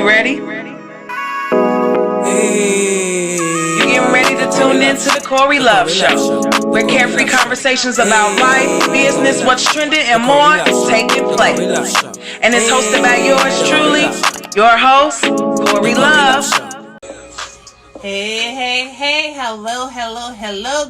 You ready? You're getting ready to tune in to the Corey Love Show, where carefree conversations about life, business, what's trending, and more is taking place. And it's hosted by yours truly, your host, Corey Love. Hey, hello,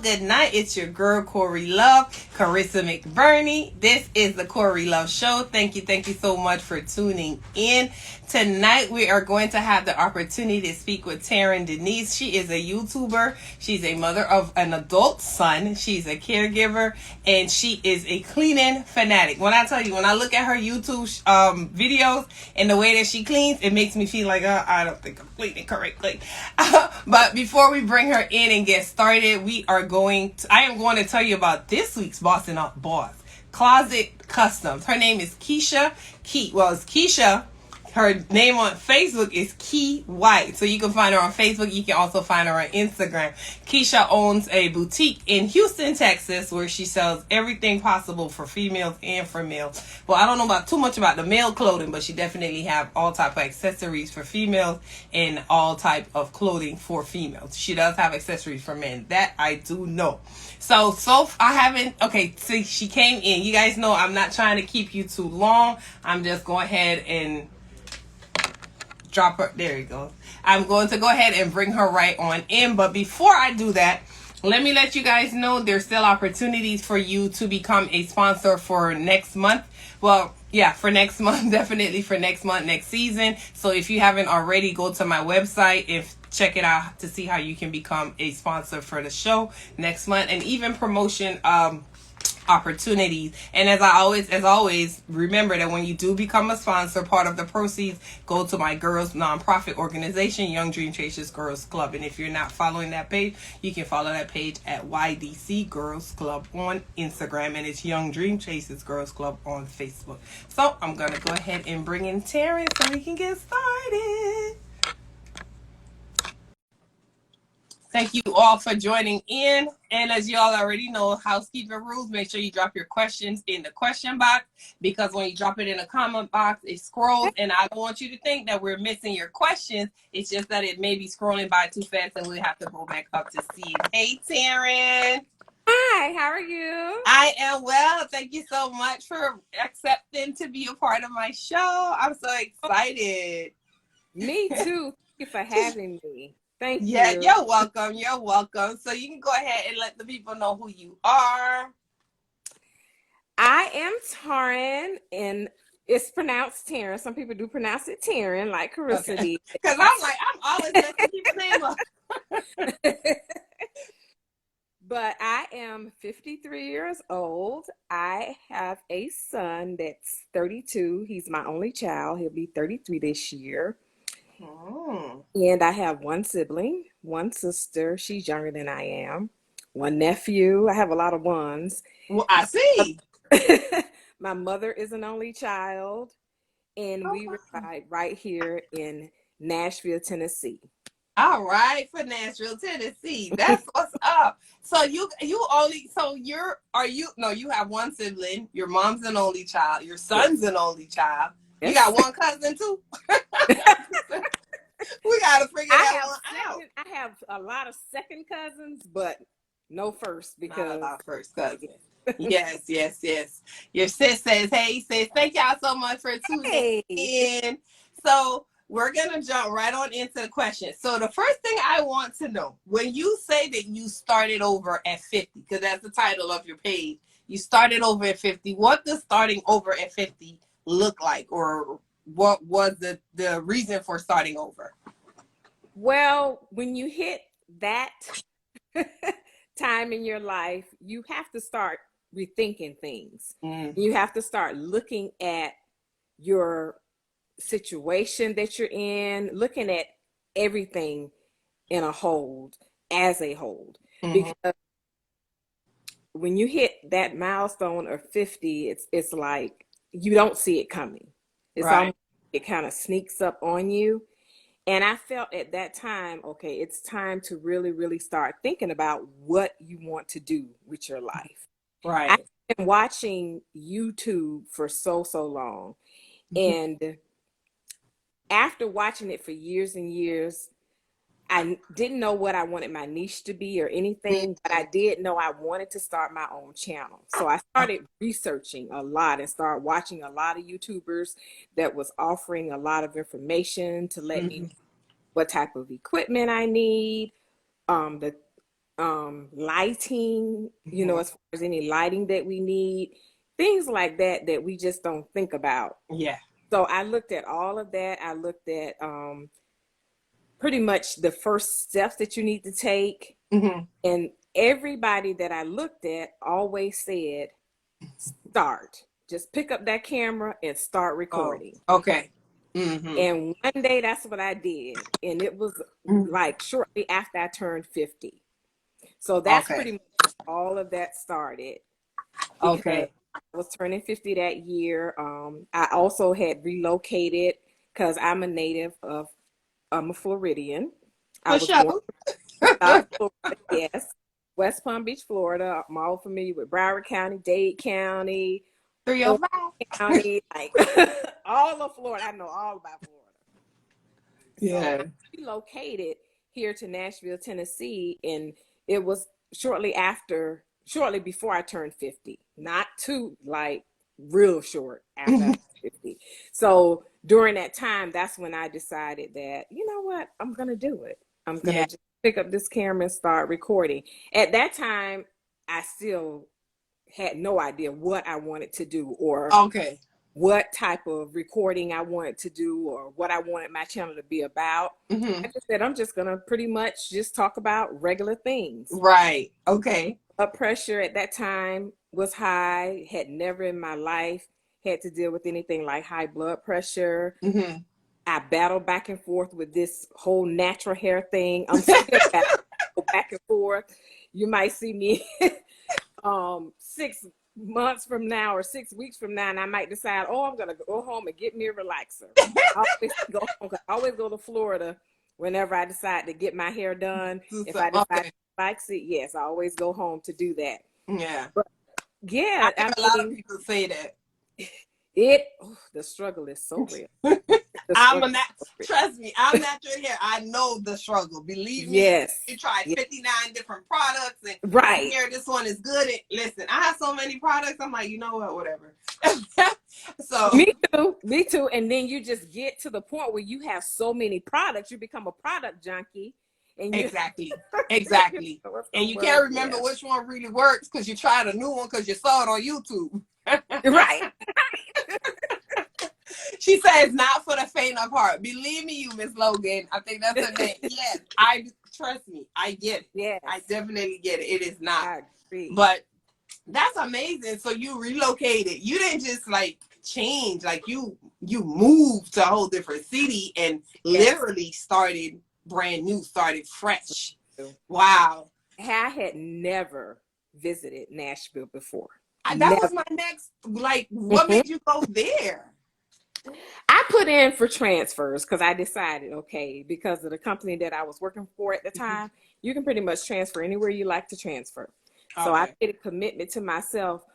good night. It's your girl, Corey Love, Carissa McBurney. This is the Corey Love Show. Thank you so much for tuning in. Tonight, we are going to have the opportunity to speak with Tarren Denise. She is a YouTuber. She's a mother of an adult son. She's a caregiver, and she is a cleaning fanatic. When I tell you, when I look at her YouTube videos and the way that she cleans, it makes me feel like, I don't think I'm cleaning correctly. But before we bring her in and get started, I am going to tell you about this week's Bossin Up Boss, Closet Customs. Her name is Keisha. It's Keisha. Her name on Facebook is Key White. So you can find her on Facebook. You can also find her on Instagram. Keisha owns a boutique in Houston, Texas, where she sells everything possible for females and for males. Well, I don't know too much about the male clothing, but she definitely have all type of accessories for females and all type of clothing for females. She does have accessories for men. That I do know. So she came in. You guys know I'm not trying to keep you too long. I'm just going ahead and drop her. There you go. I'm going to go ahead and bring her right on in. But before I do that, let me let you guys know there's still opportunities for you to become a sponsor for next month. Well, yeah, for next month, definitely for next month, next season. So if you haven't already, go to my website and check it out to see how you can become a sponsor for the show next month, and even promotion opportunities. And as always, remember that when you do become a sponsor, part of the proceeds go to my girls nonprofit organization, Young Dream Chasers Girls Club. And if you're not following that page, you can follow that page at YDC Girls Club on Instagram, and it's Young Dream Chasers Girls Club on Facebook. So I'm gonna go ahead and bring in Tarren so we can get started. Thank you all for joining in. And as you all already know, housekeeping rules, make sure you drop your questions in the question box, because when you drop it in the comment box, it scrolls. And I don't want you to think that we're missing your questions. It's just that it may be scrolling by too fast and we'll have to go back up to see it. Hey, Tarren. Hi, how are you? I am well. Thank you so much for accepting to be a part of my show. I'm so excited. Me too. Thank you for having me. Thank you. Yeah, you're welcome. You're welcome. So you can go ahead and let the people know who you are. I am Tarren, and it's pronounced Tarren. Some people do pronounce it Tarren, like Carissa did. Because I'm always messing people's name up. But I am 53 years old. I have a son that's 32. He's my only child. He'll be 33 this year. Oh. And I have one sibling, one sister. She's younger than I am. One nephew. I have a lot of ones. Well, I see. My mother is an only child, and we reside right here in Nashville, Tennessee. All right, for Nashville, Tennessee. That's what's up. So you have one sibling. Your mom's an only child. Your son's an only child. Yes. You got one cousin too. We gotta figure that one out. I have a lot of second cousins, but no first, because not a lot of first cousins. Yes. Your sis says, "Hey, sis, thank y'all so much for tuning in." So we're gonna jump right on into the question. So the first thing I want to know, when you say that you started over at 50, because that's the title of your page, you started over at 50. What does starting over at 50 look like, or what was the reason for starting over? Well, when you hit that time in your life, you have to start rethinking things. You have to start looking at your situation that you're in, looking at everything in a whole, as a whole. Because when you hit that milestone of 50, it's like you don't see it coming. It's almost, it kind of sneaks up on you. And I felt at that time, okay, it's time to really, really start thinking about what you want to do with your life. Right. I've been watching YouTube for so long. And after watching it for years and years, I didn't know what I wanted my niche to be or anything, but I did know I wanted to start my own channel. So I started researching a lot and started watching a lot of YouTubers that was offering a lot of information to let me know what type of equipment I need, the lighting, you know, as far as any lighting that we need, things like that that we just don't think about. Yeah. So I looked at all of that. I looked at pretty much the first steps that you need to take. And everybody that I looked at always said, start. Just pick up that camera and start recording. Okay. And one day that's what I did. And it was like shortly after I turned 50. So that's pretty much all of that started. Okay. I was turning 50 that year. I also had relocated because I'm a native of, I'm a Floridian. I was born in South Florida, yes, West Palm Beach, Florida. I'm all familiar with Broward County, Dade County, 305 County, like all of Florida. I know all about Florida. Yeah. So I relocated here to Nashville, Tennessee, and it was shortly before I turned 50. Not too like real short after I turned 50. So during that time, that's when I decided that, you know what, I'm gonna do it. I'm gonna just pick up this camera and start recording. At that time, I still had no idea what I wanted to do or what type of recording I wanted to do or what I wanted my channel to be about. I just said, I'm just gonna pretty much just talk about regular things. Right. Okay. Blood pressure at that time was high, had never in my life had to deal with anything like high blood pressure. I battled back and forth with this whole natural hair thing. I'm still back and forth. You might see me 6 months from now or 6 weeks from now, and I might decide, oh, I'm gonna go home and get me a relaxer. I always go to Florida whenever I decide to get my hair done. If I decide to relax it, yes, I always go home to do that. Yeah. But yeah, I a lot of people say that. The struggle is so real. Trust me, I'm natural hair. I know the struggle. Believe me. Yes. You tried 59 different products and right. here this one is good. Listen, I have so many products. I'm like, you know what, whatever. So me too. And then you just get to the point where you have so many products, you become a product junkie. And exactly. And you can't remember which one really works because you tried a new one because you saw it on YouTube. Right. She says not for the faint of heart. Believe me, you Miss Logan. I think that's her name. Yes, trust me. I get it. Yes. I definitely get it. It is not. I agree. But that's amazing. So you relocated. You didn't just like change. Like you moved to a whole different city and literally started brand new, started fresh. Wow. I had never visited Nashville before. That was my next, like, what made you go there? I put in for transfers because I decided, okay, because of the company that I was working for at the time, you can pretty much transfer anywhere you like to transfer. So I made a commitment to myself.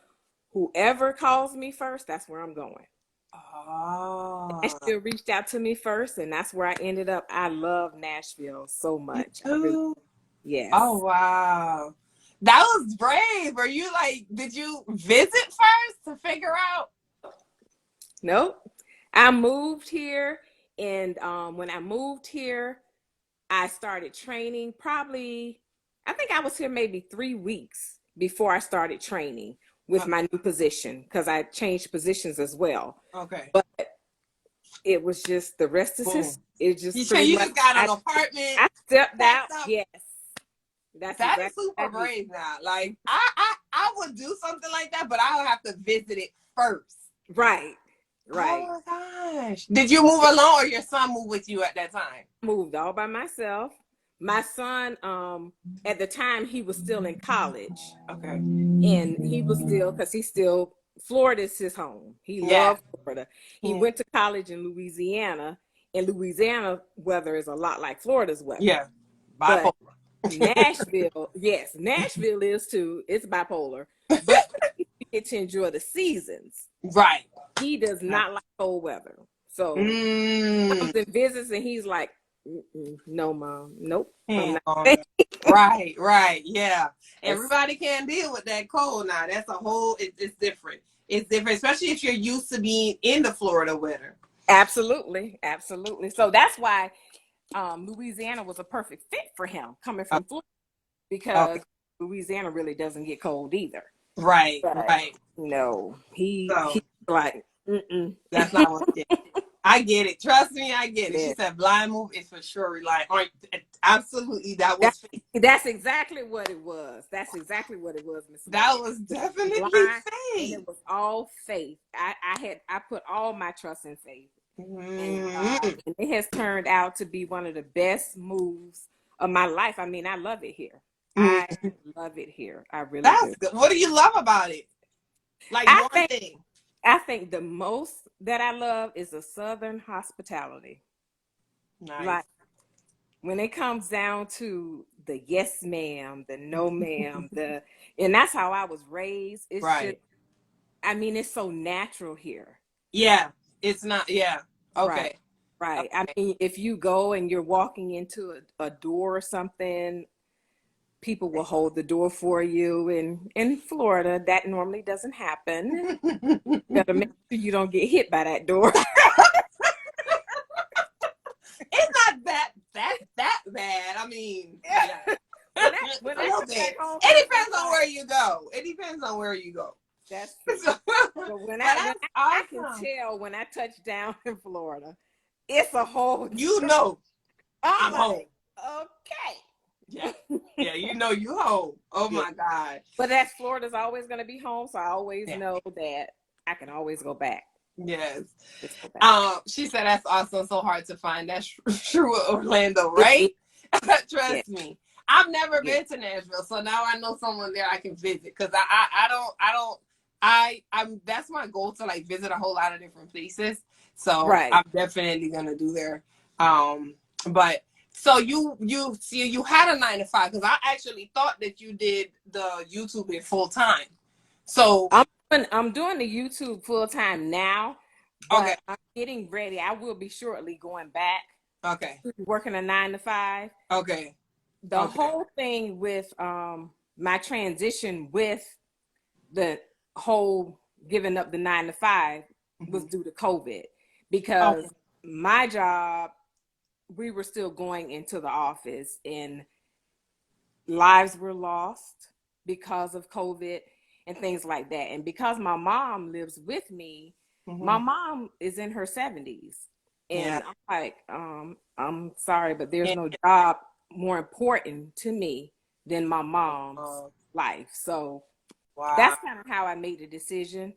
Whoever calls me first, that's where I'm going. Oh. Nashville reached out to me first, and that's where I ended up. I love Nashville so much. Yes. Oh, wow. That was brave. Are you like, did you visit first to figure out? Nope. I moved here, and when I moved here, I started training probably, I think I was here maybe 3 weeks before I started training with my new position because I changed positions as well. Okay. But it was just, the rest is history. It just you just got an apartment. I stepped out. Yes. That is super brave now. Like I would do something like that, but I would have to visit it first. Right. Oh my gosh. Did you move alone or your son moved with you at that time? Moved all by myself. My son, at the time, he was still in college. Okay. And he was still, because Florida's his home. He loved Florida. He went to college in Louisiana. And Louisiana weather is a lot like Florida's weather. Yeah. Bipolar. Nashville, yes, Nashville is too. It's bipolar, but you get to enjoy the seasons. Right. He does not like cold weather, So comes and visits, and he's like, "No, Mom, nope, I'm not." Right, yeah. Everybody can't deal with that cold now. That's a whole. It's different. It's different, especially if you're used to being in the Florida weather. Absolutely. So that's why Louisiana was a perfect fit for him, coming from Florida, because Louisiana really doesn't get cold either. Right. No, he's like, that's not what it is. I get it. Trust me, I get it. Yeah. She said blind move is for sure relying. Absolutely, that's exactly what it was. That's exactly what it was, Miss. That was definitely blind, faith. and it was all faith. I put all my trust in faith, and it has turned out to be one of the best moves of my life. I mean, I love it here. I love it here. I really do. Good. What do you love about it? Like one thing. I think the most that I love is the Southern hospitality. Nice. Like when it comes down to the yes ma'am, the no ma'am, and that's how I was raised. It's just, I mean, it's so natural here. Yeah, it's not. Yeah. Okay. Right. I mean, if you go and you're walking into a door or something, people will hold the door for you. And in Florida, that normally doesn't happen. You gotta make sure you don't get hit by that door. It's not that bad. I mean, yeah. When it depends on where you go. That's so when I can tell when I touch down in Florida, it's a whole. I'm home. Okay. Yeah, you home. Oh my God. But that Florida's always going to be home, so I always know that I can always go back. Yes. She said that's awesome. So hard to find. That's true with Orlando, right? Trust me. I've never been to Nashville, so now I know someone there I can visit, because I'm that's my goal, to like visit a whole lot of different places. So I'm definitely gonna do there. But so you had a 9 to 5, because I actually thought that you did the YouTube in full time. So I'm doing the YouTube full time now. But I'm getting ready. I will be shortly going back. Working a 9 to 5. The whole thing with my transition with the whole giving up the 9 to 5 was due to COVID, because my job, we were still going into the office and lives were lost because of COVID and things like that. And because my mom lives with me, my mom is in her 70s. And I'm like, I'm sorry, but there's no job more important to me than my mom's life. So that's kind of how I made the decision.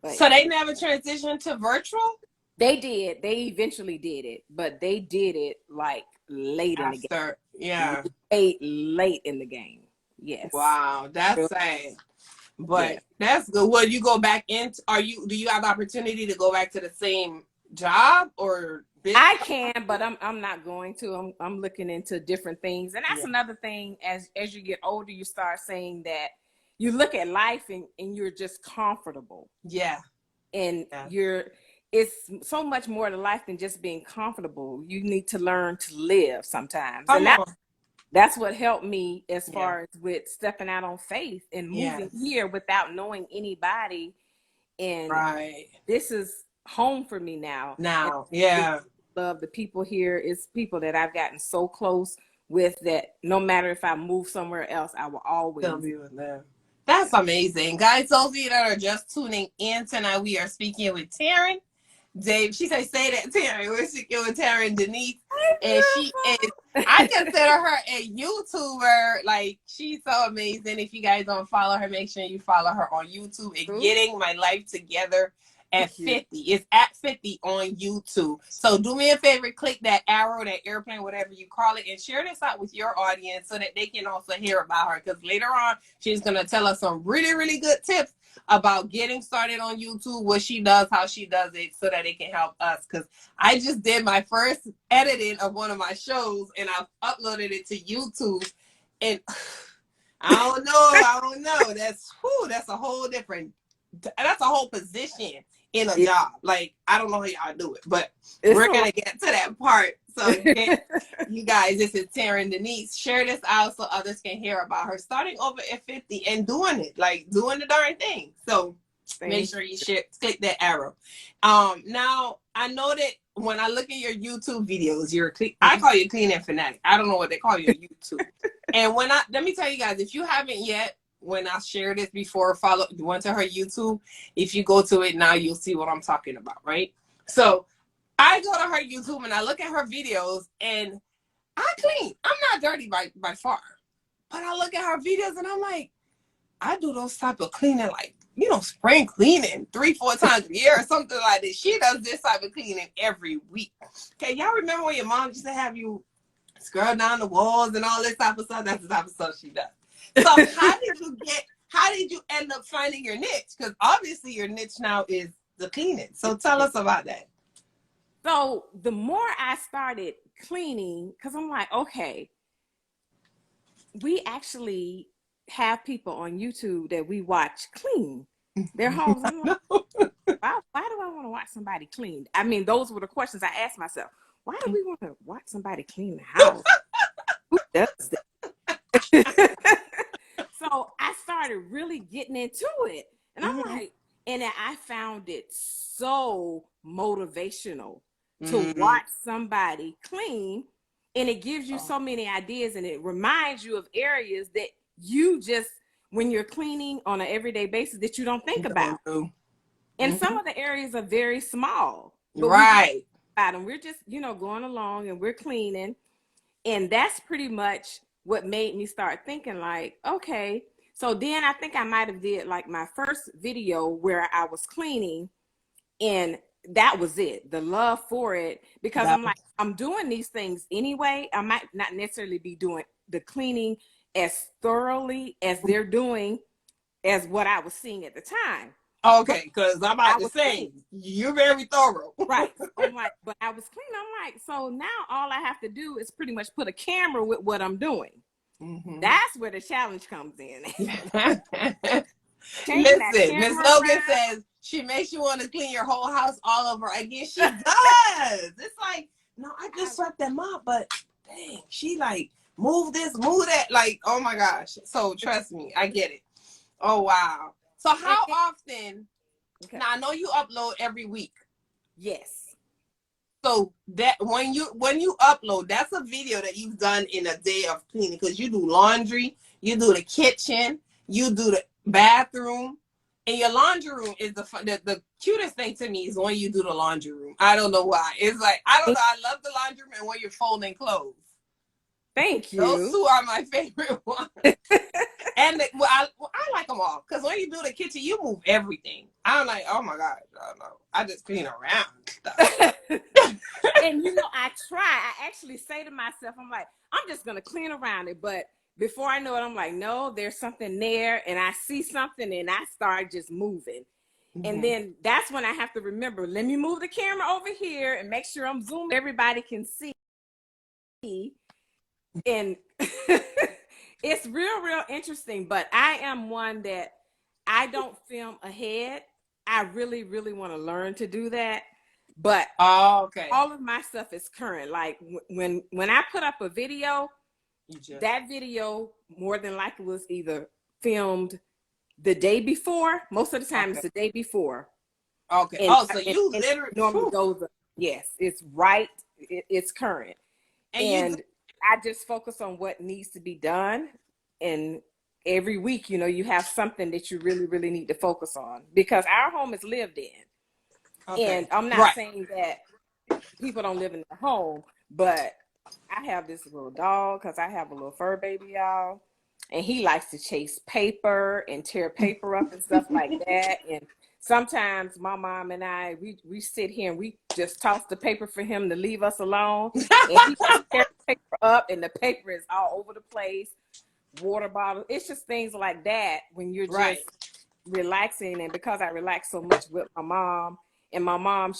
But so they never transitioned to virtual? They did. They eventually did it, but they did it like late in the game. Yeah. Late in the game. Yes. Wow, that's sad. But that's good. Will you go back into? Do you have the opportunity to go back to the same job or business? I can, but I'm not going to. I'm looking into different things, and that's another thing. As you get older, you start saying that you look at life and you're just comfortable. Yeah. And it's so much more to life than just being comfortable. You need to learn to live sometimes, and that's what helped me as far as with stepping out on faith and moving here without knowing anybody. And this is home for me now. I love the people here. It's people that I've gotten so close with that no matter if I move somewhere else, I will always be with them. That's amazing. Guys, those of you that are just tuning in tonight, we are speaking with Tarren. Dave, she said, say that, Tarren. We're speaking with Tarren Denise. And she is, I consider her a YouTuber. Like, she's so amazing. If you guys don't follow her, make sure you follow her on YouTube and Getting My Life Together at 50. It's at 50 on YouTube. So do me a favor, click that arrow, that airplane, whatever you call it, and share this out with your audience so that they can also hear about her. Because later on, she's going to tell us some really, really good tips about getting started on YouTube, what she does, how she does it, so that it can help us. Because I just did my first editing of one of my shows, and I've uploaded it to YouTube. And I don't know. That's a whole different, that's a whole position in a job. Like, I don't know how y'all do it, but It's we're going to get to that part. So you guys, this is Tarren Denise. Share this out so others can hear give about her starting over at 50 and doing it, like doing the darn thing. So make sure you share, click that arrow. Now I know that when I look at your YouTube videos, I call you cleaning fanatic. I don't know what they call you on YouTube. And let me tell you guys, if you haven't yet, when I shared this before, went to her YouTube. If you go to it now, you'll see what I'm talking about, right? So I go to her YouTube and I look at her videos and I clean. I'm not dirty by far. But I look at her videos and I'm like, I do those type of cleaning, like, spring cleaning 3-4 times a year or something like that. She does this type of cleaning every week. Okay, y'all remember when your mom used to have you scrub down the walls and all this type of stuff? That's the type of stuff she does. So how did you end up finding your niche? Because obviously your niche now is the cleaning. So tell us about that. So the more I started cleaning, because I'm like, okay, we actually have people on YouTube that we watch clean their homes. I'm like, why do I want to watch somebody clean? I mean, those were the questions I asked myself. Why do we want to watch somebody clean the house? Who does that? So I started really getting into it. And I'm like, and I found it so motivational to watch somebody clean. And it gives you so many ideas, and it reminds you of areas that you just, when you're cleaning on an everyday basis, that you don't think about. And some of the areas are very small. Right. We're just, going along and we're cleaning. And that's pretty much what made me start thinking like, okay. So then I think I might have did like my first video where I was cleaning, and that was it, the love for it, because I'm like, I'm doing these things anyway. I might not necessarily be doing the cleaning as thoroughly as they're doing as what I was seeing at the time. Okay, because I'm about to say, you're very thorough. Right. I'm like, but I was clean. I'm like, so now all I have to do is pretty much put a camera with what I'm doing. That's where the challenge comes in. Listen, Miss Logan says she makes you want to clean your whole house all over again. She does. It's like, no, I just swept them up, but dang, she like move this, move that. Like, oh my gosh. So trust me, I get it. Oh wow. So how often? Now I know you upload every week. Yes. So that when you upload, that's a video that you've done in a day of cleaning, because you do laundry, you do the kitchen, you do the bathroom, and your laundry room is the cutest thing to me is when you do the laundry room. I don't know why. It's like, I don't know. I love the laundry room and when you're folding clothes. Thank you. Those two are my favorite ones. And I like them all, because when you do the kitchen, you move everything. I'm like, oh my God, I just clean around stuff. And I try. I actually say to myself, I'm like, I'm just gonna clean around it. But before I know it, I'm like, no, there's something there, and I see something, and I start just moving. And then that's when I have to remember, let me move the camera over here and make sure I'm zooming. Everybody can see. And it's real interesting, but I am one that I don't film ahead. I really, really want to learn to do that. But all of my stuff is current. Like when I put up a video, that video more than likely was either filmed the day before. Most of the time it's the day before. Okay. So you literally normally goes up. Yes, it's right. It's current. And I just focus on what needs to be done. And every week, you have something that you really, really need to focus on, because our home is lived in. And I'm not saying that people don't live in their home, but I have this little dog, because I have a little fur baby, y'all. And he likes to chase paper and tear paper up and stuff like that. And sometimes my mom and I, we sit here and we just toss the paper for him to leave us alone. And he just tears the paper up, and the paper is all over the place. Water bottle. It's just things like that when you're just relaxing. And because I relax so much with my mom, and my mom,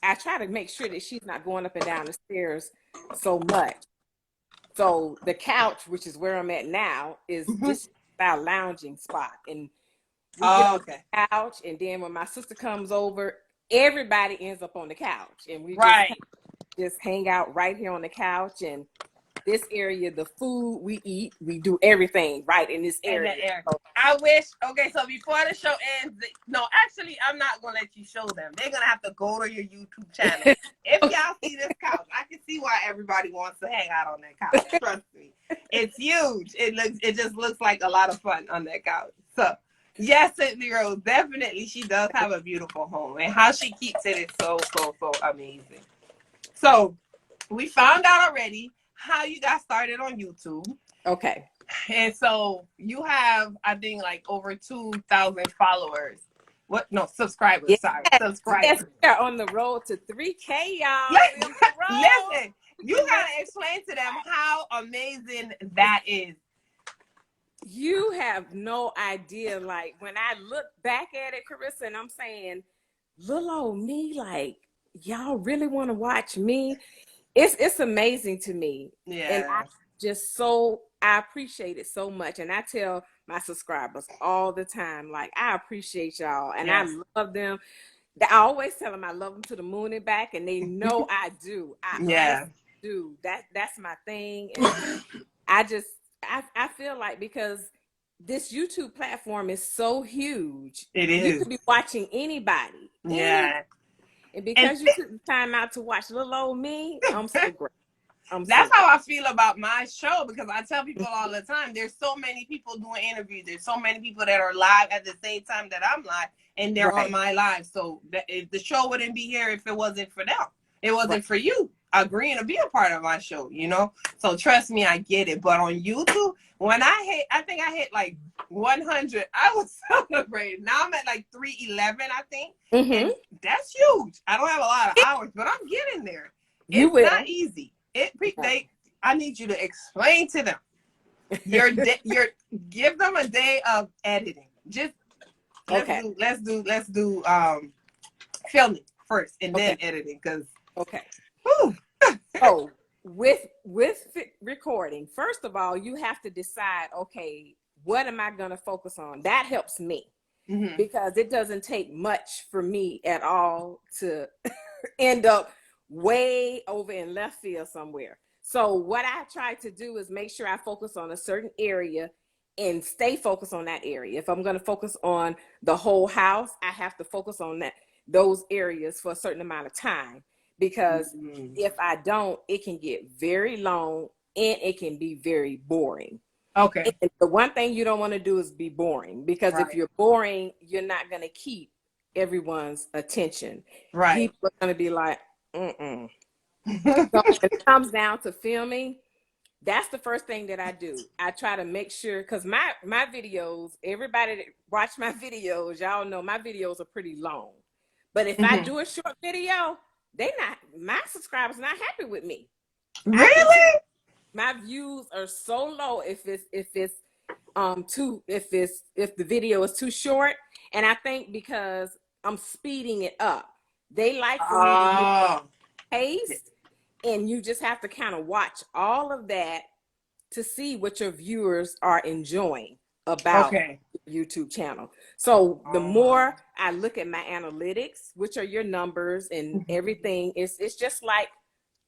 I try to make sure that she's not going up and down the stairs so much. So the couch, which is where I'm at now, is this our lounging spot. And We get on Okay. the couch, and then when my sister comes over, everybody ends up on the couch, and we Right. just hang out right here on the couch. And this area, the food we eat, we do everything right in this area. So, I wish. Okay, so before the show ends, no, actually, I'm not gonna let you show them. They're gonna have to go to your YouTube channel. If y'all see this couch, I can see why everybody wants to hang out on that couch. Trust me, it's huge. It just looks like a lot of fun on that couch. So, yes, Sydney Rose, definitely, she does have a beautiful home, and how she keeps it is so amazing. So, we found out already how you got started on YouTube. okay. And so you have, I think, like over 2,000 followers. What? No, subscribers. Yes. Sorry, subscribers. Yes, we are on the road to 3K, y'all. Listen, you gotta explain to them how amazing that is. You have no idea. Like, when I look back at it, Carissa, and I'm saying, little old me, like, y'all really want to watch me? It's amazing to me. Yeah. And I appreciate it so much. And I tell my subscribers all the time, like, I appreciate y'all, and Yes. I love them. I always tell them I love them to the moon and back, and they know I do. I honestly do. That's my thing. And I feel like, because this YouTube platform is so huge, It is. you could be watching anybody. Yeah. And because you took the time out to watch little old me, I'm so grateful. That's how I feel about my show, because I tell people all the time, there's so many people doing interviews. There's so many people that are live at the same time that I'm live, and they're on my live. So the show wouldn't be here if it wasn't for them. It wasn't for you agreeing to be a part of my show, you know? So trust me, I get it. But on YouTube, when I think I hit like 100, I was celebrating. Now I'm at like 311, I think. And that's huge. I don't have a lot of hours, but I'm getting there. It's not easy. I need you to explain to them give them a day of editing. Just let's do filming first, and then editing, because so with recording, first of all, you have to decide, okay, what am I going to focus on? That helps me, because it doesn't take much for me at all to end up way over in left field somewhere. So what I try to do is make sure I focus on a certain area and stay focused on that area. If I'm going to focus on the whole house, I have to focus on those areas for a certain amount of time, because if I don't, it can get very long and it can be very boring. Okay. And the one thing you don't want to do is be boring, because if you're boring, you're not going to keep everyone's attention. Right. People are going to be like, So when it comes down to filming, that's the first thing that I do. I try to make sure, because my videos, everybody that watch my videos, y'all know my videos are pretty long. But if I do a short video, my subscribers not happy with me. Really? My views are so low if the video is too short. And I think because I'm speeding it up. They like for me to get pace, and you just have to kind of watch all of that to see what your viewers are enjoying about the YouTube channel. So the more I look at my analytics, which are your numbers and everything, it's just like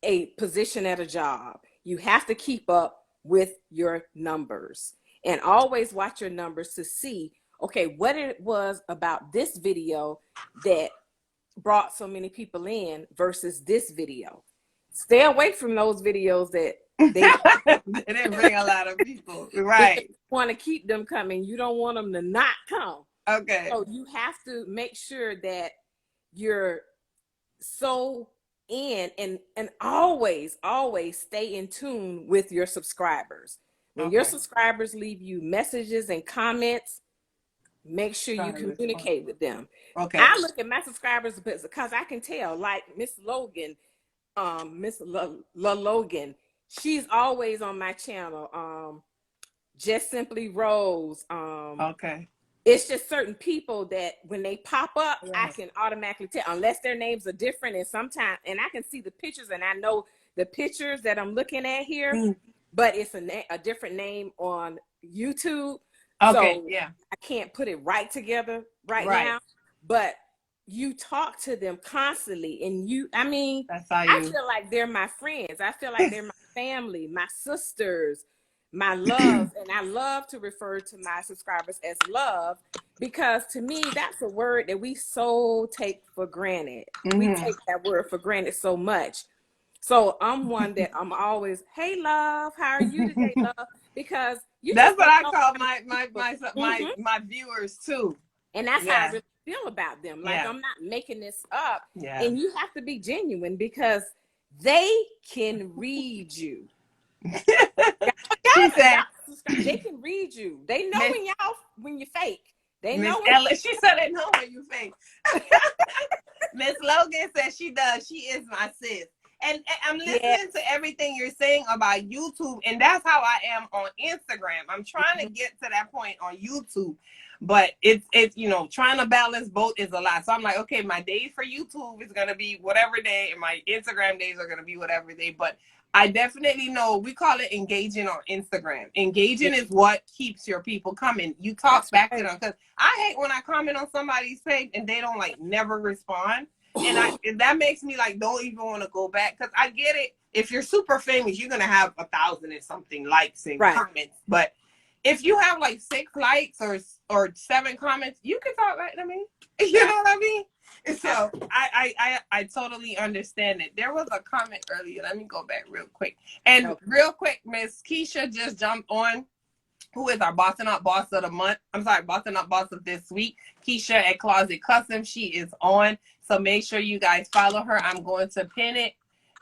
a position at a job. You have to keep up with your numbers, and always watch your numbers to see, okay, what it was about this video that brought so many people in versus this video. Stay away from those videos that they didn't bring a lot of people. Right. You want to keep them coming. You don't want them to not come. Okay. So you have to make sure that you're so in, and always stay in tune with your subscribers. When your subscribers leave you messages and comments, make sure you communicate with them. Okay. I look at my subscribers because I can tell, like Miss Logan, Logan, she's always on my channel. Just Simply Rose. It's just certain people that when they pop up, I can automatically tell, unless their names are different. And sometimes, and I can see the pictures, and I know the pictures that I'm looking at here, but it's a different name on YouTube. Okay, So yeah. I can't put it right together right now, but you talk to them constantly, and That's how I you. feel like they're my friends. I feel like they're my family, my sisters, my love. And I love to refer to my subscribers as love, because to me, that's a word that we so take for granted. We take that word for granted so much. So I'm one that I'm always, hey, love, how are you today, love? Because you That's just what don't I know call Mhm. my viewers too. And that's how I Yeah. really feel about them. Like, Yeah. I'm not making this up. Yeah. And you have to be genuine, because they can read you. She said, They can read you. They know Miss when you're fake. They Miss know when. Ella. She said they know when you fake. Miss Logan says she does. She is my sis. And I'm listening to everything you're saying about YouTube, and that's how I am on Instagram. I'm trying to get to that point on YouTube, but it's trying to balance both is a lot. So I'm like, okay, my days for YouTube is gonna be whatever day, and my Instagram days are gonna be whatever day. But I definitely know we call it engaging on Instagram. Engaging is what keeps your people coming. You talk back to them, because I hate when I comment on somebody's page and they don't never respond. And that makes me don't even want to go back, because I get it. If you're super famous, you're gonna have 1,000 and something likes and comments. But if you have 6 likes or 7 comments, you can talk back to me. You know what I mean? So I totally understand it. There was a comment earlier. Let me go back real quick. And real quick, Miss Keisha just jumped on, who is our Bossin Up Boss of the month. I'm sorry, Bossin Up Boss of this week. Keisha at Closet Custom. She is on. So make sure you guys follow her. I'm going to pin it.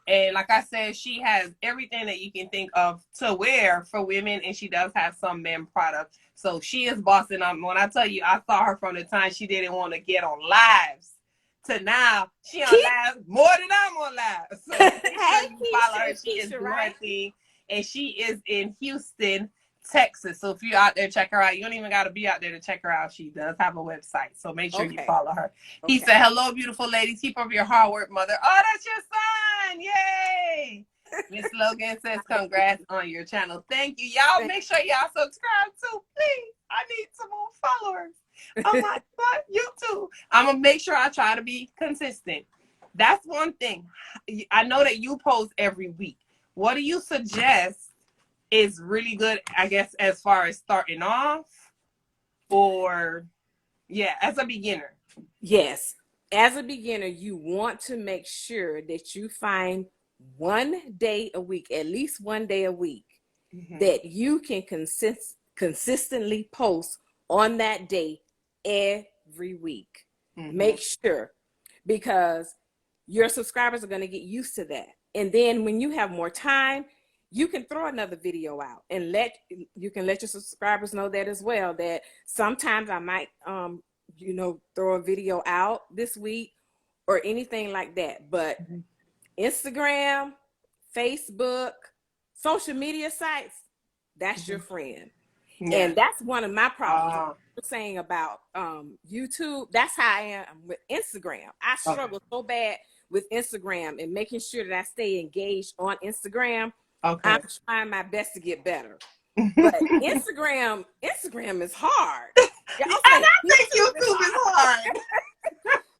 And like I said, she has everything that you can think of to wear for women. And she does have some men products. So she is bossing up. When I tell you, I saw her from the time she didn't want to get on lives to now. She on live more than I'm on live. So make sure you follow her. She is doing her thing. And she is in Houston, Texas. So if you're out there, check her out. You don't even got to be out there to check her out. She does have a website. So make sure you follow her. He said, hello, beautiful ladies. Keep up your hard work, mother. Oh, that's your son. Yay. Miss Logan says, congrats on your channel. Thank you. Y'all make sure y'all subscribe too, please. I need some more followers on my YouTube. I'm going to make sure I try to be consistent. That's one thing. I know that you post every week. What do you suggest is really good, I guess, as far as starting off, or as a beginner? Yes. As a beginner, you want to make sure that you find one day a week, at least one day a week, that you can consistently post on that day every week. Make sure, because your subscribers are going to get used to that. And then when you have more time, you can throw another video out and let your subscribers know that as well, that sometimes I might throw a video out this week or anything like that. But Instagram, Facebook, social media sites, that's your friend. And that's one of my problems. Saying about YouTube, that's how I am with Instagram. I struggle so bad with Instagram and making sure that I stay engaged on Instagram. I'm trying my best to get better. But Instagram is hard. I think YouTube is hard.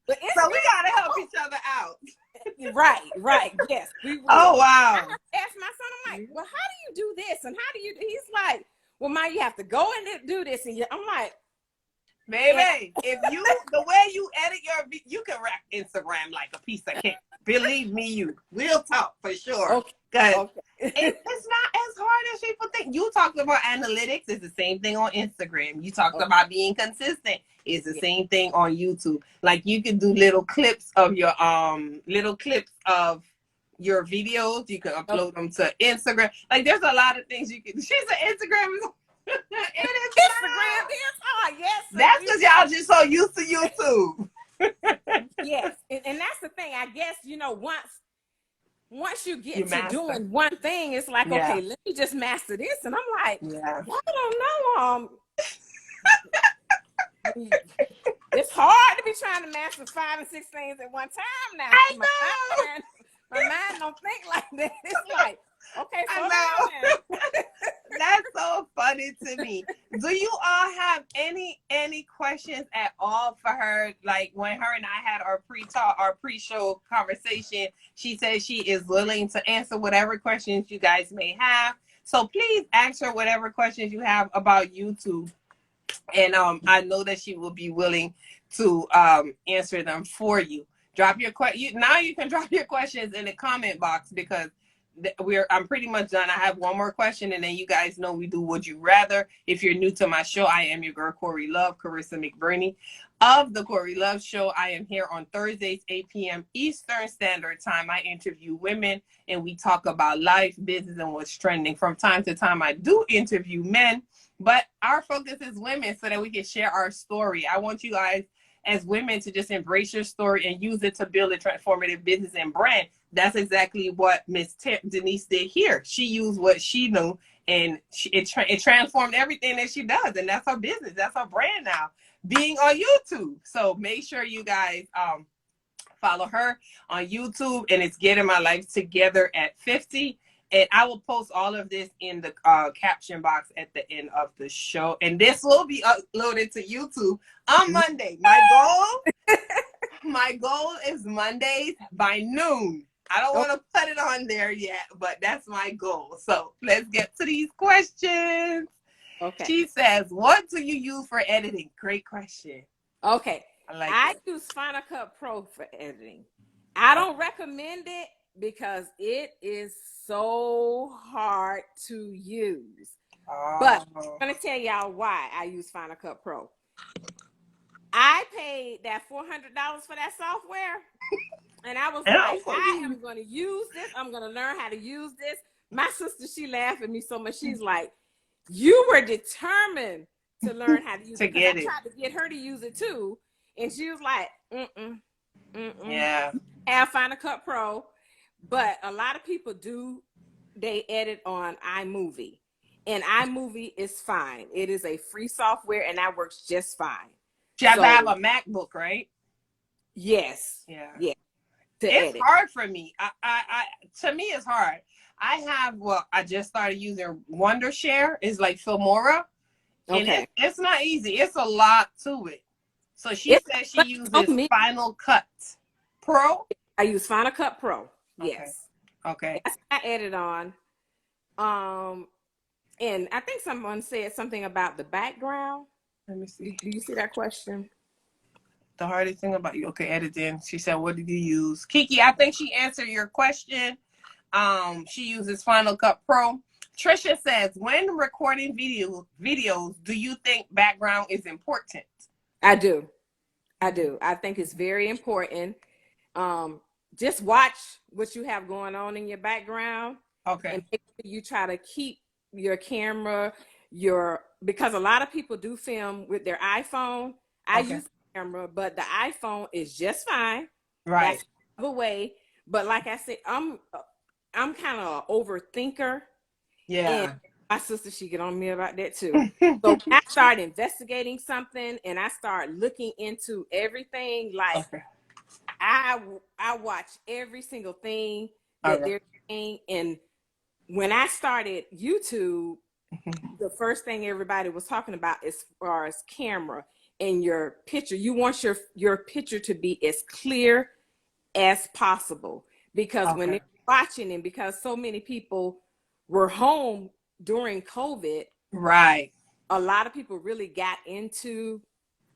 But so we gotta help each other out. Right. Yes. We will. Oh wow. I asked my son, I'm like, well, how do you do this? And how do you he's like, well, Ma, you have to go and do this. And I'm like, baby, if the way you edit you can wrap Instagram like a piece of cake. Believe me, we'll talk for sure. It's not as hard as people think. You talked about analytics. It's the same thing on Instagram. You talked about being consistent. It's the same thing on YouTube. Like you can do little clips of your videos. You can upload them to Instagram. Like there's a lot of things you can. She said Instagram is. Instagram is hard. Yes. That's because y'all just so used to YouTube. Yes, and that's the thing. I guess once you get to doing one thing, it's like, okay, let me just master this. And I'm like, I don't know. It's hard to be trying to master 5 and 6 things at one time now. I know. My mind don't think like that. It's like, okay, slow down. That's so funny to me. Do you all have any questions at all for her? Like when her and I had our pre-show conversation, she said she is willing to answer whatever questions you guys may have. So please ask her whatever questions you have about YouTube. And I know that she will be willing to answer them for you. Drop your now you can drop your questions in the comment box, because I'm pretty much done. I have one more question, and then you guys know we do Would You Rather. If you're new to my show, I am your girl Corey Love, Carissa McBurney of the Corey Love Show. I am here on Thursdays, 8 p.m. Eastern Standard Time. I interview women, and we talk about life, business, and what's trending. From time to time, I do interview men, but our focus is women so that we can share our story. I want you guys as women to just embrace your story and use it to build a transformative business and brand. That's exactly what Miss Denise did here. She used what she knew, and it transformed everything that she does. And that's her business. That's her brand now, being on YouTube. So make sure you guys follow her on YouTube, and it's Getting My Life Together at 50. And I will post all of this in the caption box at the end of the show. And this will be uploaded to YouTube on Monday. My goal is Mondays by noon. I don't want to put it on there yet, but that's my goal. So let's get to these questions. Okay. She says, what do you use for editing? Great question. Okay. I use Final Cut Pro for editing. I don't recommend it because it is so hard to use. But I'm going to tell y'all why I use Final Cut Pro. I paid that $400 for that software, and I was like, I am going to use this. I'm going to learn how to use this. My sister, she laughed at me so much. She's like, you were determined to learn how to use it. I tried to get her to use it too, and she was like, yeah. Have Final Cut Pro. But a lot of people they edit on iMovie, and iMovie is fine. It is a free software, and that works just fine. You have to have a MacBook, right? Yes. Yeah. Yeah. It's hard for me. To me, it's hard. I just started using Wondershare. It's like Filmora. Okay. And it's not easy. It's a lot to it. So she says she uses Final Cut Pro. I use Final Cut Pro. Yes. Okay. That's what I edit on. And I think someone said something about the background. Let me see. Do you see that question? The hardest thing about you. Okay, editing. She said, what did you use? Kiki, I think she answered your question. She uses Final Cut Pro. Trisha says, when recording videos, do you think background is important? I do. I think it's very important. Just watch what you have going on in your background. Okay. And make sure you try to keep your camera, because a lot of people do film with their iPhone. I use the camera, but the iPhone is just fine. Right. That's the way. But like I said, I'm kind of an overthinker. Yeah. And my sister, she get on me about that too. So I start investigating something, and I start looking into everything. Like I watch every single thing that they're saying. And when I started YouTube, the first thing everybody was talking about as far as camera and your picture, you want your picture to be as clear as possible, because when they're watching, and because so many people were home during COVID, right? A lot of people really got into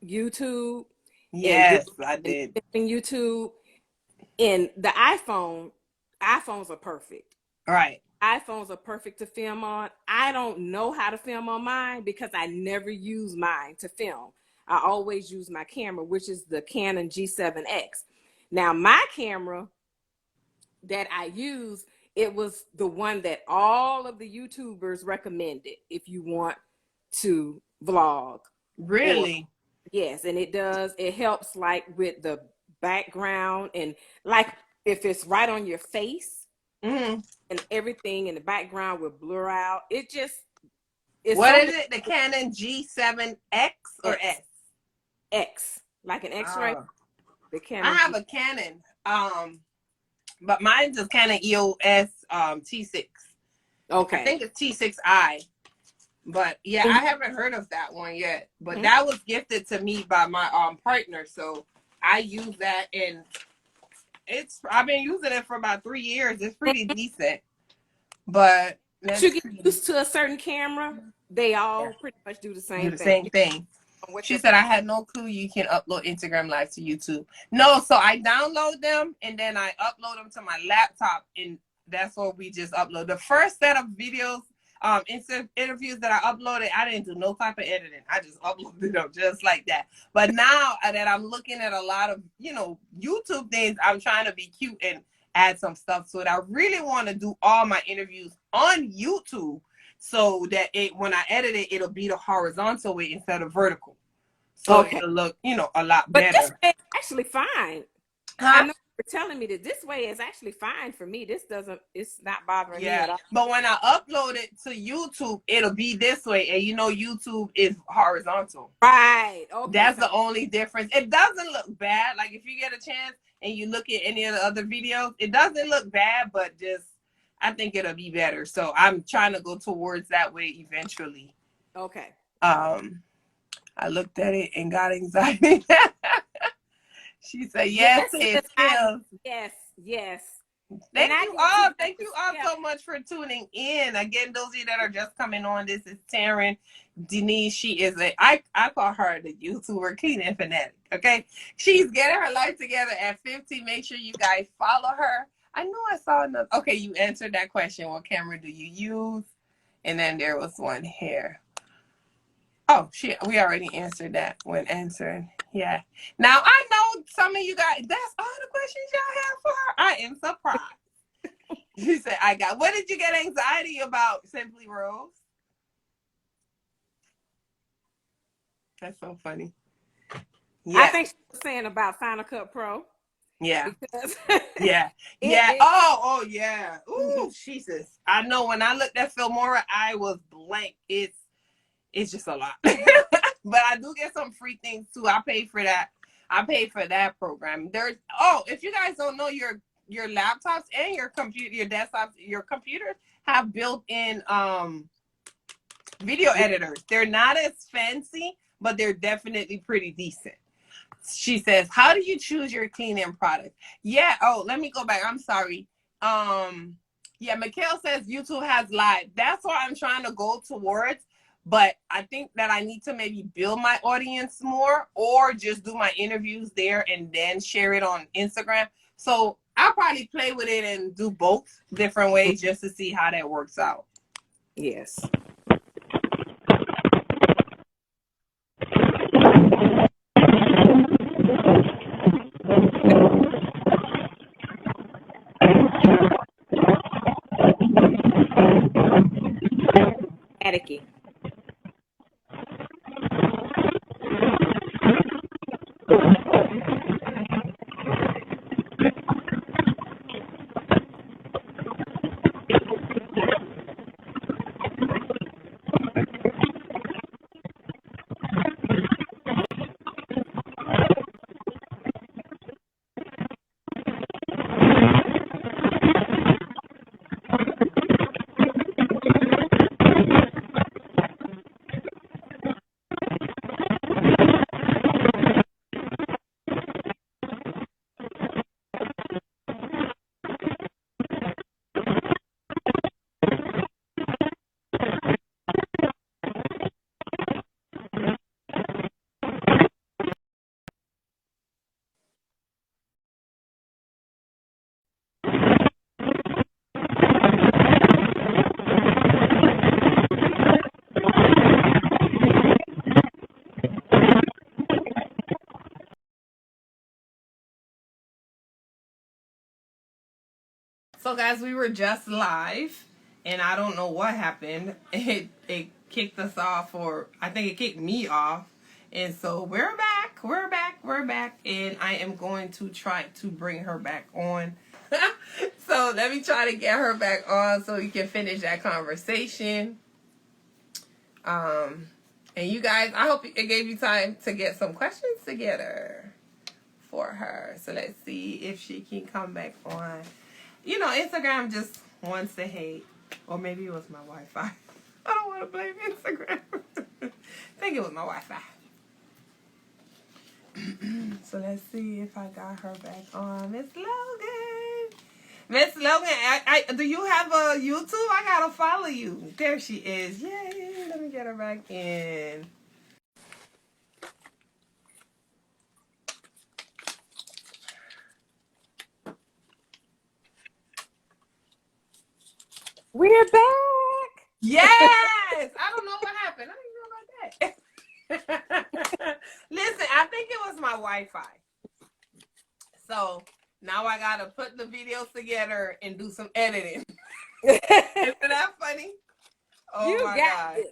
YouTube. Yes, I did. YouTube, and the iPhones are perfect. Right. iPhones are perfect to film on. I don't know how to film on mine because I never use mine to film. I always use my camera, which is the Canon G7X. Now, my camera that I use, it was the one that all of the YouTubers recommended if you want to vlog. Really? Yes, and it helps like with the background, and like if it's right on your face, and everything in the background will blur out. What is it? The Canon G7X or S? X, like an X-ray. The Canon. I have a Canon, but mine's a Canon EOS T6. Okay. I think it's T6i. But yeah, I haven't heard of that one yet. But that was gifted to me by my partner, so I use that, and I've been using it for about 3 years. It's pretty decent. But you get used to a certain camera, they all pretty much do the same thing. She said, I had no clue you can upload Instagram Live to YouTube. No, so I download them and then I upload them to my laptop, and that's what we just upload. The first set of videos, interviews that I uploaded, I didn't do no type of editing. I just uploaded them just like that. But now that I'm looking at a lot of, YouTube things, I'm trying to be cute and add some stuff to it. I really want to do all my interviews on YouTube, so that when I edit it, it'll be the horizontal way instead of vertical. So it'll look, a lot better. But this way is actually fine. I know you're telling me that this way is actually fine for me. It's not bothering me at all. But when I upload it to YouTube, it'll be this way. And YouTube is horizontal. Right. Okay. That's the only difference. It doesn't look bad. Like if you get a chance and you look at any of the other videos, it doesn't look bad, but I think it'll be better. So I'm trying to go towards that way eventually. Okay. I looked at it and got anxiety. She said, yes, it feels. Yes. Thank you all so much for tuning in. Again, those of you that are just coming on, this is Tarren Denise. She is I call her the YouTuber cleaning fanatic, okay? She's getting her life together at 50. Make sure you guys follow her. I know I saw another. Okay, you answered that question. What camera do you use? And then there was one here. Oh, we already answered that when answering. Yeah. Now, I know some of you guys, that's all the questions y'all have for her. I am surprised. She said, what did you get anxiety about, Simply Rose? That's so funny. Yeah. I think she was saying about Final Cut Pro. Yeah. Because yeah. Oh, yeah. Ooh, Jesus. I know when I looked at Filmora, I was blank. It's just a lot. But I do get some free things too. I pay for that. I pay for that program. If you guys don't know, your laptops and your computer, your desktops, your computers have built-in video editors. They're not as fancy, but they're definitely pretty decent. She says, how do you choose your cleaning product? Yeah. Oh, let me go back. I'm sorry. Yeah, Mikhail says YouTube has live. That's what I'm trying to go towards. But I think that I need to maybe build my audience more, or just do my interviews there and then share it on Instagram. So I'll probably play with it and do both different ways just to see how that works out. Yes. Attica. So guys, we were just live and I don't know what happened. It kicked us off, or I think it kicked me off. And so we're back, and I am going to try to bring her back on. So let me try to get her back on so we can finish that conversation. And you guys, I hope it gave you time to get some questions together for her. So let's see if she can come back on. Instagram just wants to hate. Or maybe it was my Wi-Fi. I don't want I blame Instagram. I think it was my Wi-Fi. So let's see if I got her back on. Miss Logan. Miss Logan, do you have a YouTube? I gotta follow you. There she is. Yay. Let me get her back in. We're back. Yes! I don't know what happened. I didn't know about that. Listen, I think it was my Wi-Fi. So now I gotta put the videos together and do some editing. Isn't that funny? Oh you my got God. this.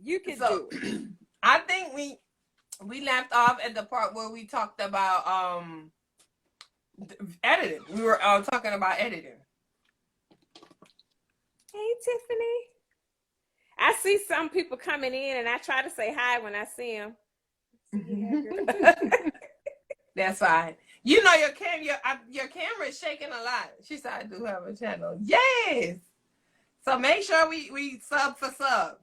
You can do it. I think we left off at the part where we talked about editing. We were talking about editing. Hey, Tiffany. I see some people coming in, and I try to say hi when I see them. That's fine. You know your camera is shaking a lot. She said, I do have a channel. Yes. So make sure we sub for sub.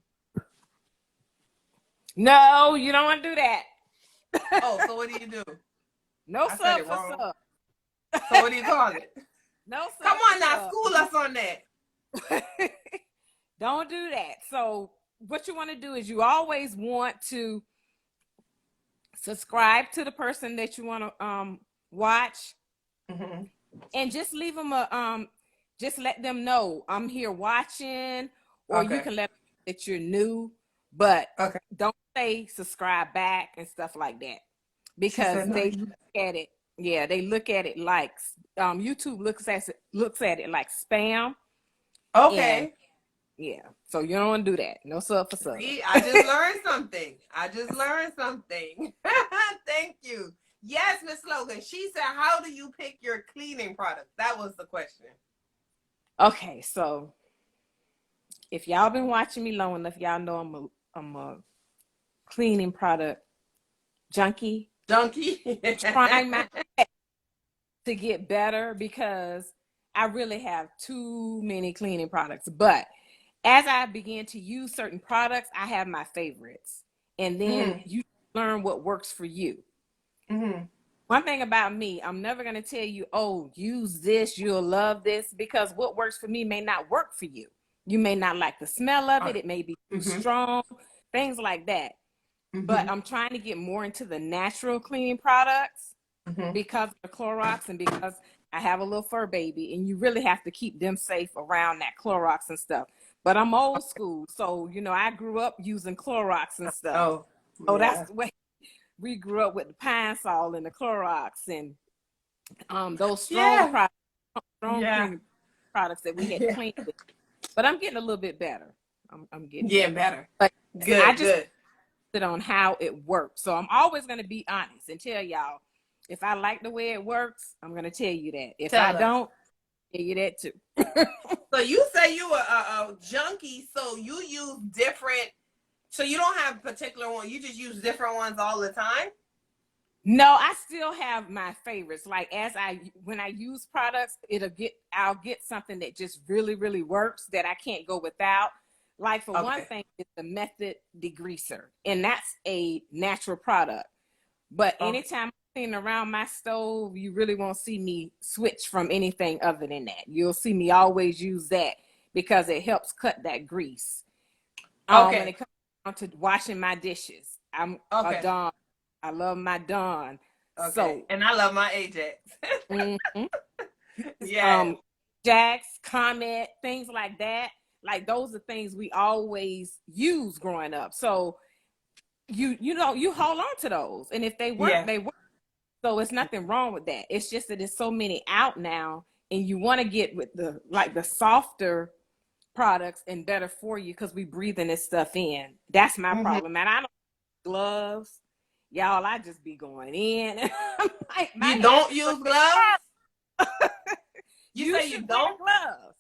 No, you don't want to do that. Oh, so what do you do? No sub for sub. So what do you call it? No sub. Come on now, school us on that. Don't do that. So what you want to do is you always want to subscribe to the person that you want to watch, and just leave them just let them know I'm here watching, or you can let them know that you're new, but don't say subscribe back and stuff like that, because they look at it. Yeah, they look at it like YouTube looks at it like spam. Okay. And, yeah, so you don't want to do that. No sub for sub. See, I just learned something. Thank you. Yes, Miss Logan. She said, how do you pick your cleaning products? That was the question. Okay, so if y'all been watching me long enough, y'all know I'm a cleaning product junkie. Trying my best to get better, because I really have too many cleaning products. But as I begin to use certain products, I have my favorites. And then you learn what works for you. One thing about me, I'm never going to tell you, oh, use this, you'll love this, because what works for me may not work for you. You may not like the smell of it. It may be too strong, things like that. But I'm trying to get more into the natural cleaning products because of the Clorox, and because I have a little fur baby, and you really have to keep them safe around that Clorox and stuff. But I'm old school, so I grew up using Clorox and stuff. So that's the way we grew up, with the Pine Sol and the Clorox and those strong products, cleaning products that we had to clean with. But I'm getting a little bit better. I'm getting better. But good. I just it on how it works. So I'm always going to be honest and tell y'all, if I like the way it works, I'm going to tell you that. If I don't, tell you that too. So you say you are a junkie, so you use different, so you don't have a particular one, you just use different ones all the time? No, I still have my favorites. Like when I use products, I'll get something that just really, really works that I can't go without. Like for one thing, it's the Method degreaser, and that's a natural product. But anytime I'm cleaning around my stove, you really won't see me switch from anything other than that. You'll see me always use that because it helps cut that grease. When it comes down to washing my dishes, I'm a Dawn. I love my Dawn. So, and I love my Ajax. Jax, Comet, things like that. Like those are things we always use growing up. So you hold on to those, and if they work, they work. So it's nothing wrong with that. It's just that there's so many out now, and you want to get with the softer products and better for you, because we breathing this stuff in. That's my problem. And I don't gloves, y'all. I just be going in. You don't use gloves? You say you don't gloves.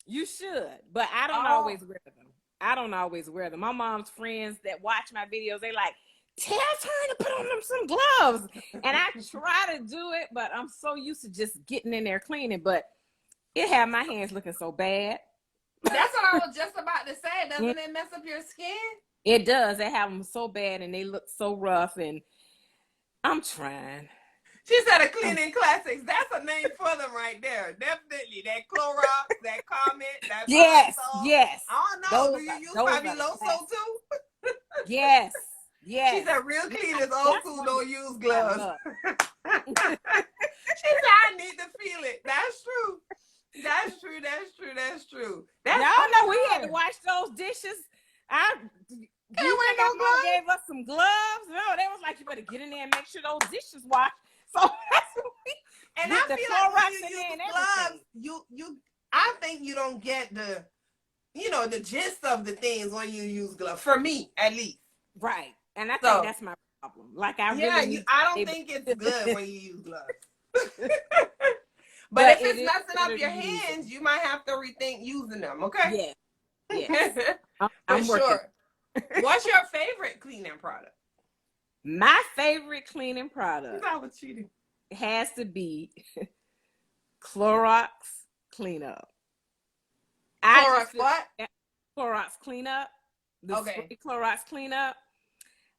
You should, but I don't always wear them. My mom's friends that watch my videos, they like, tell Tarren to put on them some gloves. And I try to do it, but I'm so used to just getting in there cleaning. But it had my hands looking so bad. That's what I was just about to say. Doesn't it mess up your skin? It does. They have them so bad and they look so rough, and I'm trying. She said a cleaning classics. That's a name for them right there. Definitely. That Clorox, that Comment, that Yes, Lysol. yes. I don't know. Do you use Fabuloso too? Yes, yes. She said real cleaners old school don't use gloves. She said I need to feel it. That's true. That's true. That's true. That's true. That's Y'all know we had to wash those dishes. Can't wear no gloves. Gave us some gloves. No, they was like, you better get in there and make sure those dishes washed. So that's what we. And I feel like when you use gloves, I think you don't get the, the gist of the things when you use gloves. For me, at least. Right, and I think that's my problem. Like I don't think it's good when you use gloves. But if it's messing up your hands, you might have to rethink using them. Okay. Yeah. I'm sure. What's your favorite cleaning product? My favorite cleaning product cheating. has to be Clorox Cleanup. Clorox what? Clorox Cleanup. The spray Clorox Cleanup.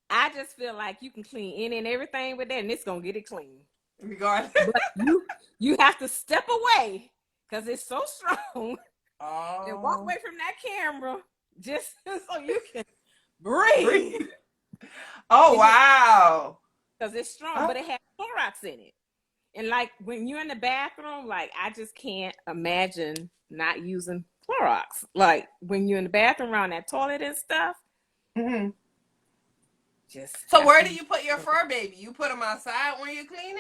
I just feel like you can clean any and everything with that, and it's gonna get it clean. Regardless. But you have to step away because it's so strong. Oh. And walk away from that camera just so you can breathe. Oh, wow. Because it's strong, but it has Clorox in it. And like when you're in the bathroom, like I just can't imagine not using Clorox. Like when you're in the bathroom around that toilet and stuff. Mm-hmm. So where do you put your fur baby? You put him outside when you're cleaning?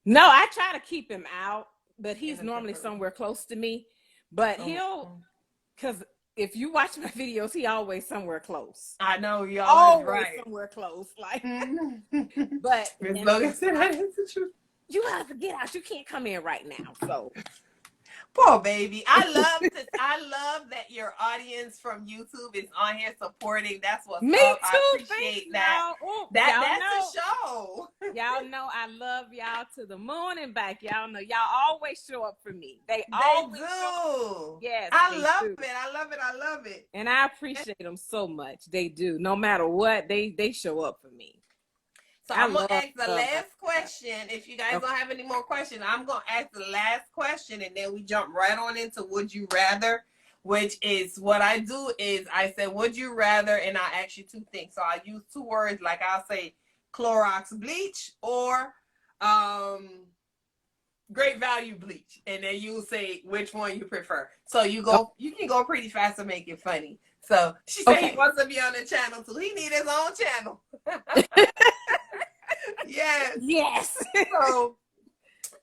No, I try to keep him out, but he's normally somewhere close to me. But because if you watch my videos, he always somewhere close. I know, you're always somewhere close. Like, but as long as that is the truth. You have to get out. You can't come in right now. So poor baby. I love that your audience from YouTube is on here supporting. That's what's me up. Too. I appreciate that. That's a show. Y'all know I love y'all to the moon and back. Y'all know y'all always show up for me. They always do. Show up. Yes, I love it. I love it. I love it. And I appreciate them so much. They do. No matter what, they show up for me. So I'm going to ask the last question. If you guys don't have any more questions, I'm going to ask the last question, and then we jump right on into Would You Rather, which is what I do is I say, would you rather, and I ask you two things. So I use two words, like I'll say Clorox bleach or Great Value bleach. And then you'll say which one you prefer. So you can go pretty fast and make it funny. So she said he wants to be on the channel too. He need his own channel. Yes. So,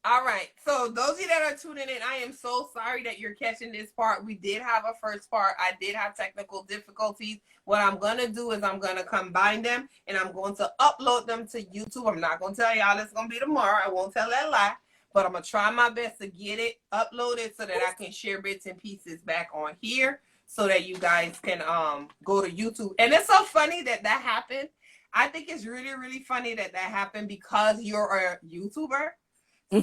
all right. So those of you that are tuning in, I am so sorry that you're catching this part. We did have a first part. I did have technical difficulties. What I'm going to do is I'm going to combine them and I'm going to upload them to YouTube. I'm not going to tell y'all it's going to be tomorrow. I won't tell that lie. But I'm going to try my best to get it uploaded so that I can share bits and pieces back on here so that you guys can go to YouTube. And it's so funny that happened. I think it's really, really funny that happened because you're a YouTuber.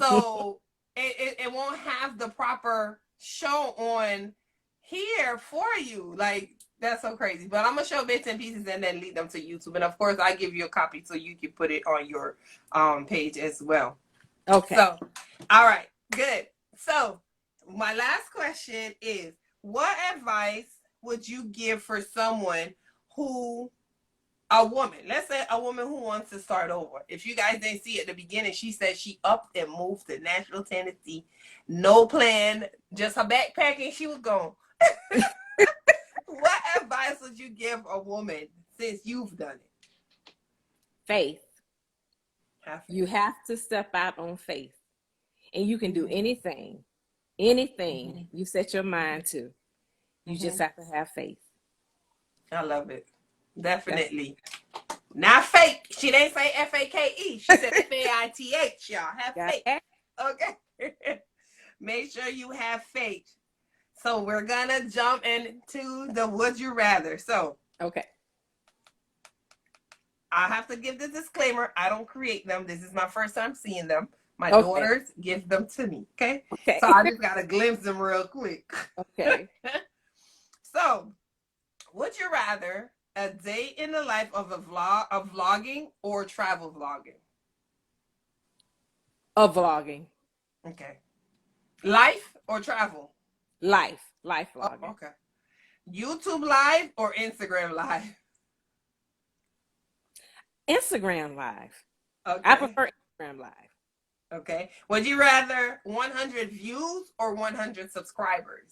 So it won't have the proper show on here for you. Like, that's so crazy. But I'm going to show bits and pieces and then lead them to YouTube. And, of course, I give you a copy so you can put it on your page as well. Okay. So, all right. Good. So, my last question is, what advice would you give for someone a woman, let's say a woman who wants to start over? If you guys didn't see at the beginning, she said she upped and moved to Nashville, Tennessee. No plan, just her backpacking, she was gone. What advice would you give a woman since you've done it? Faith. You have to step out on faith. And you can do anything you set your mind to. You just have to have faith. I love it. Definitely. Not fake. She didn't say F-A-K-E. She said F-A-I-T-H, y'all. Have faith. Okay. Make sure you have faith. So we're going to jump into the Would You Rather. So. Okay. I have to give the disclaimer. I don't create them. This is my first time seeing them. My daughters give them to me. Okay. So I just got to glimpse them real quick. Okay. So, would you rather a day in the life of vlogging or travel vlogging? Of vlogging. Okay. Life or travel? Life Oh, vlogging. okay. YouTube live or Instagram live? Instagram live. Okay. I prefer Instagram live. Okay. Would you rather 100 views or 100 subscribers?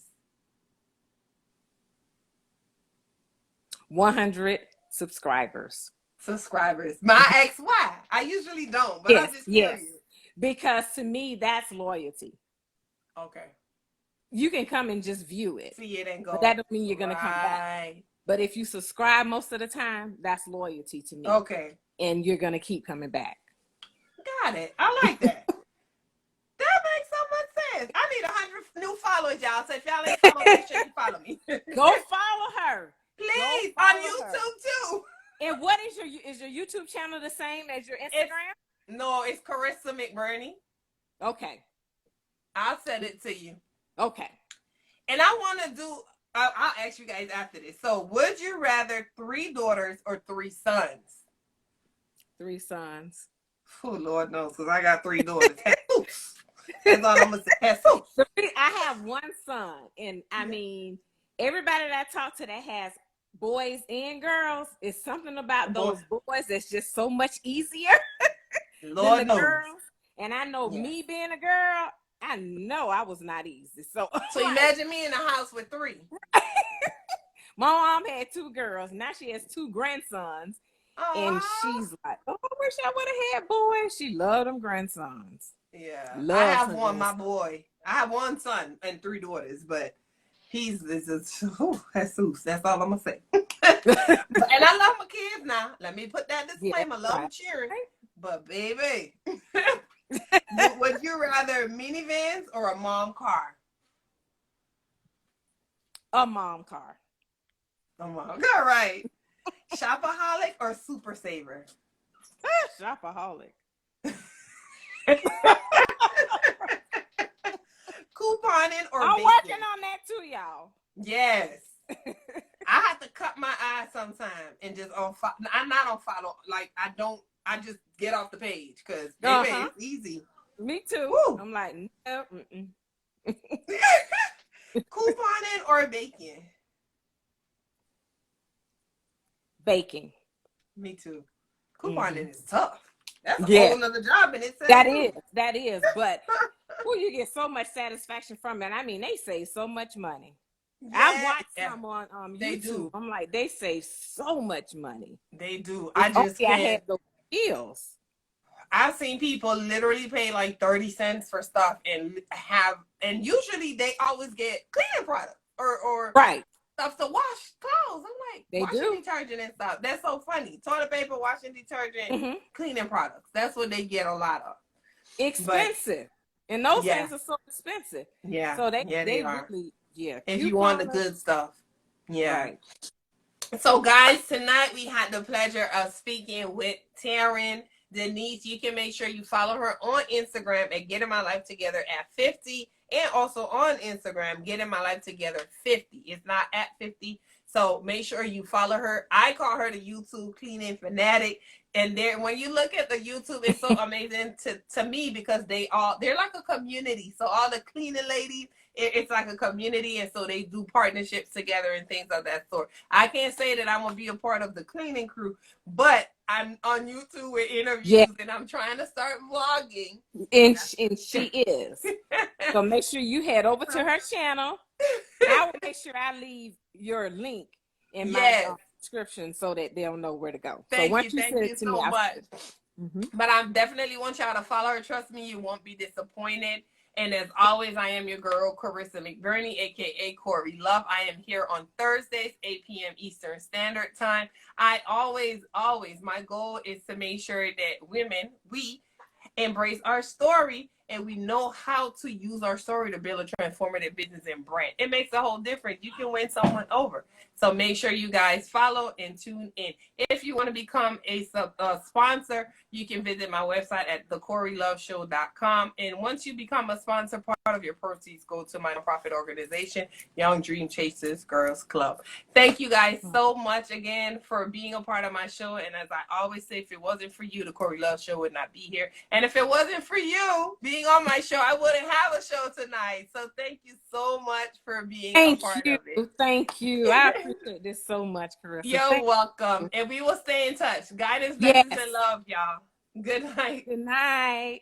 100 subscribers. Subscribers. My ex, why? I usually don't, but I'm just curious. Because to me, that's loyalty. Okay. You can come and just view it. See it and go. But that don't mean you're going to come back. But if you subscribe most of the time, that's loyalty to me. Okay. And you're going to keep coming back. Got it. I like that. That makes so much sense. I need 100 new followers, y'all. So if y'all ain't followed, make sure you follow me. Go follow her. Please, on YouTube too. And what is your YouTube channel the same as your Instagram? No, it's Carissa McBurney. Okay. I'll send it to you. Okay. And I want to do, I'll ask you guys after this. So would you rather 3 daughters or 3 sons? 3 sons. Oh, Lord knows, because I got 3 daughters. That's all I'm going to say. I have 1 son. And I mean, everybody that I talk to that has boys and girls, it's something about those boys that's just so much easier Lord than the knows. girls. And I know me being a girl, I know I was not easy. So imagine me in a house with 3. My mom had 2 girls. Now she has 2 grandsons. And she's like, oh, I wish I would have had boys. She loved them grandsons. Yeah. Loved I have one, my boy. I have 1 son and 3 daughters, but that's all I'm going to say. And I love my kids now. Let me put that disclaimer. I love them cheering. But baby, would you rather minivans or a mom car? A mom car. A mom car, right. Shopaholic or super saver? Shopaholic. Couponing or I'm baking? working on that too, y'all. Yes. I have to cut my eyes sometime and just unfollow. I'm not unfollow. Like, I just get off the page because it's easy. Me too. Woo. I'm like, no. Couponing or baking? Baking. Me too. Couponing is tough. That's a whole other job in itself. That is. But you get so much satisfaction from it. I mean, they save so much money. Yeah, I watched some on YouTube. They do. I'm like, they save so much money. They do. I had those deals. I've seen people literally pay like 30 cents for stuff and usually they always get cleaning products or stuff to wash clothes. I'm like, washing detergent and stuff. That's so funny. Toilet paper, washing detergent, cleaning products. That's what they get a lot of. Expensive. And those things are so expensive. Yeah. So they are. Really, if you want the good stuff. Yeah. Right. So guys, tonight we had the pleasure of speaking with Tarren Denise. You can make sure you follow her on Instagram at Getting My Life Together at 50. And also on Instagram, Getting My Life Together 50. It's not at 50. So make sure you follow her. I call her the YouTube cleaning fanatic. And when you look at the YouTube, it's so amazing to me because they're like a community. So all the cleaning ladies, it's like a community. And so they do partnerships together and things of that sort. I can't say that I'm going to be a part of the cleaning crew, but I'm on YouTube with interviews and I'm trying to start vlogging. And she is. So make sure you head over to her channel. I will make sure I leave your link in my description so that they'll know where to go. Thank you so much. But I definitely want y'all to follow her. Trust me, you won't be disappointed. And as always, I am your girl, Carissa McBurney, a.k.a. Corey Love. I am here on Thursdays, 8 p.m. Eastern Standard Time. I always, my goal is to make sure that women, we embrace our story and we know how to use our story to build a transformative business and brand. It makes a whole difference. You can win someone over. So make sure you guys follow and tune in. If you want to become a sponsor, you can visit my website at thecoreyloveshow.com. And once you become a sponsor, part of your proceeds go to my nonprofit organization, Young Dream Chasers Girls Club. Thank you guys so much again for being a part of my show. And as I always say, if it wasn't for you, the Corey Love Show would not be here. And if it wasn't for you being on my show, I wouldn't have a show tonight. So thank you so much for being a part of it. Thank you. I appreciate this so much, Carissa. You're welcome. And we will stay in touch. Guidance, blessings, and love, y'all. Good night. Good night.